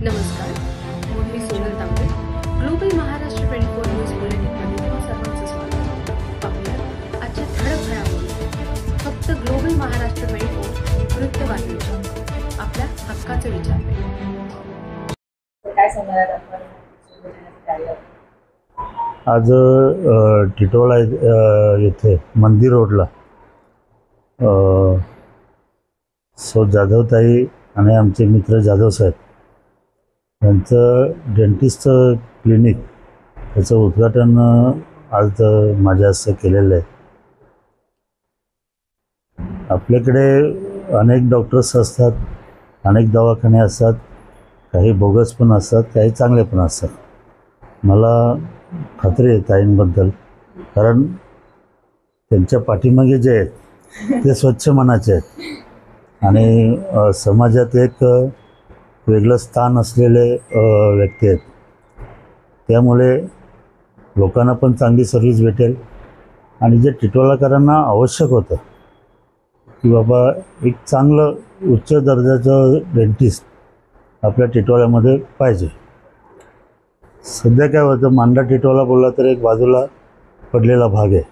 नमस्कार, मी सोनल तांबे. Global Maharashtra 24 news बुलेटिनमध्ये तुम्हा सर्वांचं स्वागत. पाहूया आजच्या ठळक घडामोडी. फक्त ग्लोबल महाराष्ट्र 24 वृत्तवाहिनीच्या आपल्या हक्काचे विचार. काय सांगणार आपण? आज टिटोळा येथे मंदिर रोडला सो जाधवताई आणि आमचे मित्र जाधव साहेब यांचं डेंटिस्टचं क्लिनिक त्याचं उद्घाटन आज माझ्या हस्ते केलेलं आहे. आपल्याकडे अनेक डॉक्टर्स असतात, अनेक दवाखाने असतात, काही बोगस पण असतात, काही चांगले पण असतात. मला खात्री आहे ताईंबद्दल, कारण त्यांच्या पाठीमागे जे आहेत ते स्वच्छ मनाचे आहेत आणि समाजात एक वेगळं स्थान असलेले व्यक्ती आहेत. त्यामुळे लोकांना पण चांगली सर्व्हिस भेटेल आणि जे टिटोळाकरांना आवश्यक होतं की बाबा एक चांगलं उच्च दर्जाचं डेंटिस्ट आपल्या टिटोळ्यामध्ये पाहिजे. सध्या काय होतं, मांडा टिटोळा बोलला तर एक बाजूला पडलेला भाग आहे.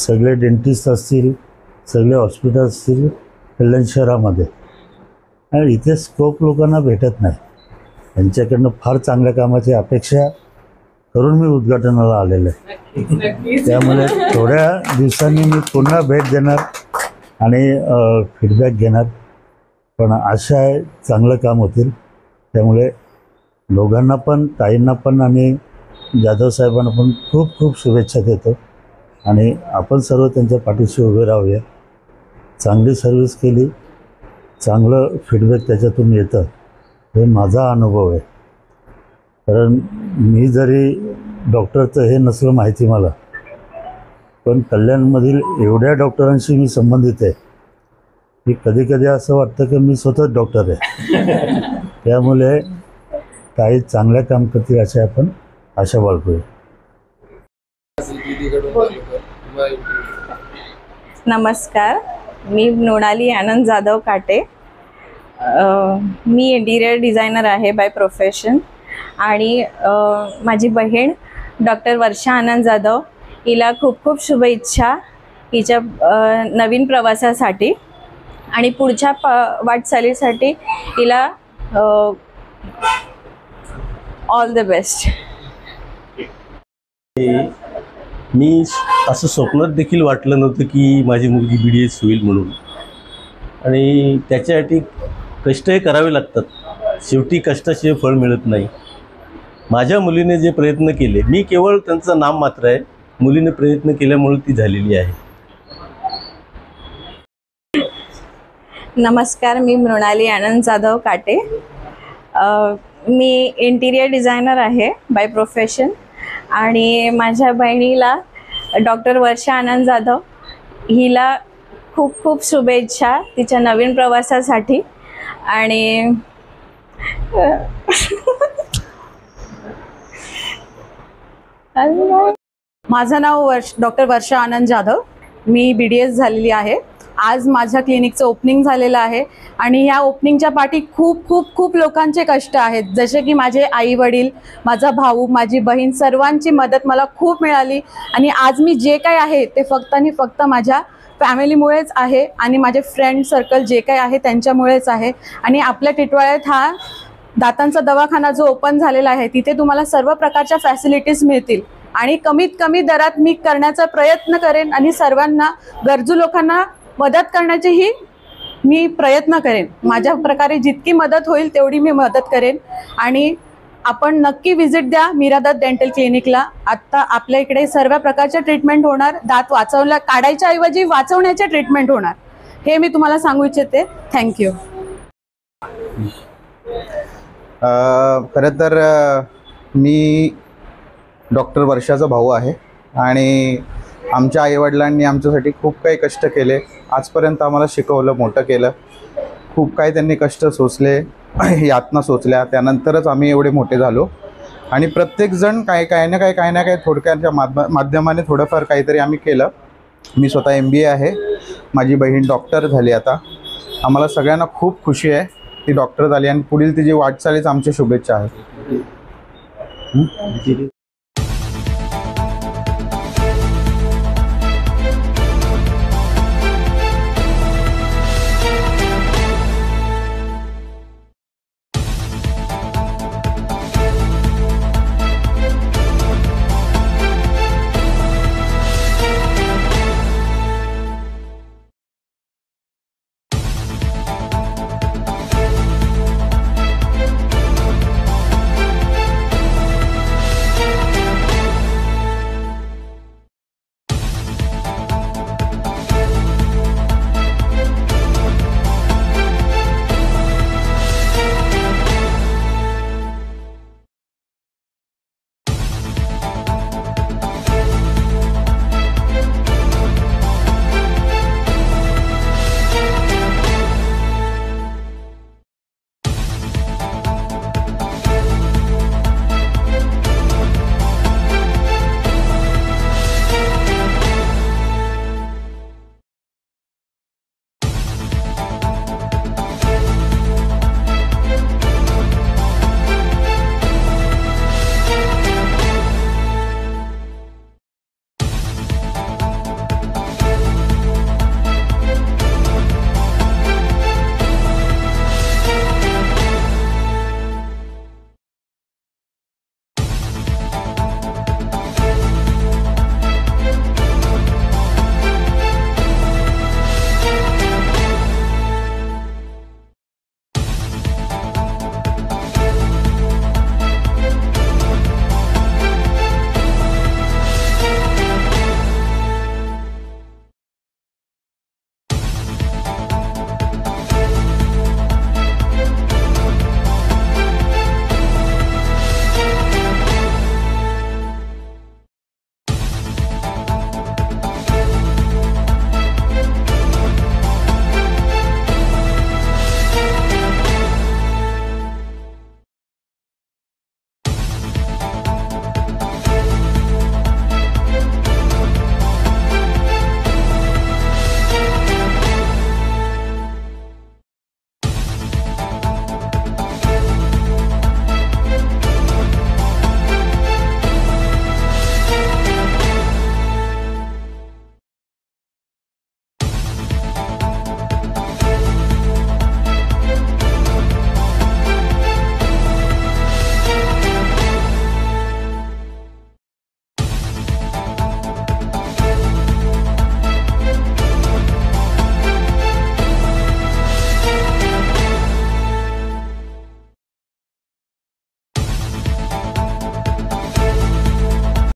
सगळे डेंटिस्ट असतील, सगळे हॉस्पिटल असतील कल्याण शहरामध्ये, आणि इथे स्कोप लोकांना भेटत नाही. त्यांच्याकडनं फार चांगल्या कामाची अपेक्षा करून मी उद्घाटनाला आलेलं आहे. त्यामुळे थोड्या दिवसांनी मी पुन्हा भेट देणार आणि फीडबॅक घेणार. पण आशा आहे चांगलं काम होतील. त्यामुळे दोघांना पण, ताईंना पण आणि जाधव साहेबांना पण खूप खूप शुभेच्छा देतो आणि आपण सर्व त्यांच्या पाठीशी उभे राहूया. चांगली सर्व्हिस केली, चांगलं फीडबॅक त्याच्यातून येतं, हे माझा अनुभव आहे. कारण मी जरी डॉक्टरचं हे नसलं माहिती मला, पण कल्याणमधील एवढ्या डॉक्टरांशी मी संबंधित आहे की कधी कधी असं वाटतं की मी स्वतःच डॉक्टर आहे. त्यामुळे काही चांगल्या काम करतील अशी आपण आशा बाळगूया. नमस्कार, मी मृणाली आनंद जाधव काटे. मी इंटिरियर डिझायनर आहे बाय प्रोफेशन आणि माझी बहीण डॉक्टर वर्षा आनंद जाधव, हिला खूप खूप शुभेच्छा हिच्या नवीन प्रवासासाठी आणि पुढच्या वाटचालीसाठी हिला ऑल द बेस्ट. मी असं स्वप्नात देखील वाटलं नव्हतं की माझी मुलगी BDS होईल म्हणून, आणि त्याच्यासाठी कष्टही करावे लागतात. शेवटी कष्टाशिवाय फळ मिळत नाही. माझ्या मुलीने जे प्रयत्न केले, मी केवळ त्यांचं नाम मात्र आहे, मुलीने प्रयत्न केल्यामुळे ती झालेली आहे. नमस्कार, मी मृणाली आनंद जाधव काटे. मी इंटिरियर डिझायनर आहे बाय प्रोफेशन आणि माझ्या बहिणीला डॉक्टर वर्षा आनंद जाधव, हिला खूप खूप शुभेच्छा तिच्या नवीन प्रवासासाठी. आणि माझं नाव डॉक्टर वर्षा आनंद जाधव. मी BDS झालेली आहे. आज माझ्या क्लिनिकचं ओपनिंग झालेलं आहे आणि ह्या ओपनिंगच्या पाठी खूप खूप खूप लोकांचे कष्ट आहेत. जसे की माझे आई वडील, माझा भाऊ, माझी बहीण, सर्वांची मदत मला खूप मिळाली आणि आज मी जे काही आहे ते फक्त आणि फक्त माझ्या फॅमिलीमुळेच आहे आणि माझे फ्रेंड सर्कल जे काही आहे त्यांच्यामुळेच आहे. आणि आपल्या टिटवाळ्यात हा दातांचा दवाखाना जो ओपन झालेला आहे, तिथे तुम्हाला सर्व प्रकारच्या फॅसिलिटीज मिळतील आणि कमीत कमी दरात मी करण्याचा प्रयत्न करेन आणि सर्वांना, गरजू लोकांना मदत करण्याचीही मी प्रयत्न करेन. माझ्या प्रकारे जितकी मदत होईल तेवढी मी मदत करेन. आणि आपण नक्की व्हिजिट द्या मीरादत्त डेंटल क्लिनिकला. आत्ता आपल्या इकडे सर्व प्रकारच्या ट्रीटमेंट होणार. दात काढायच्या ऐवजी वाचवण्याचे ट्रीटमेंट होणार, हे मी तुम्हाला सांगू इच्छिते. थँक्यू. खरं तर मी डॉक्टर वर्षाचा भाऊ आहे आणि आमच्या आईवडिलांनी आमच्यासाठी खूप काही कष्ट केले. आजपर्यंत आम्हाला शिकवलं, मोठं केलं. खूप काही त्यांनी कष्ट सोसले, यातना सोचल्या, त्यानंतरच आम्ही एवढे मोठे झालो. आणि प्रत्येकजण काही ना काही थोडक्याच्या माध्यमाने थोडंफार काहीतरी आम्ही केलं. मी स्वतः MBA आहे, माझी बहीण डॉक्टर झाली आता. आम्हाला सगळ्यांना खूप खुशी आहे ती डॉक्टर झाली आणि पुढील तिची वाटचालीच आमच्या शुभेच्छा आहेत.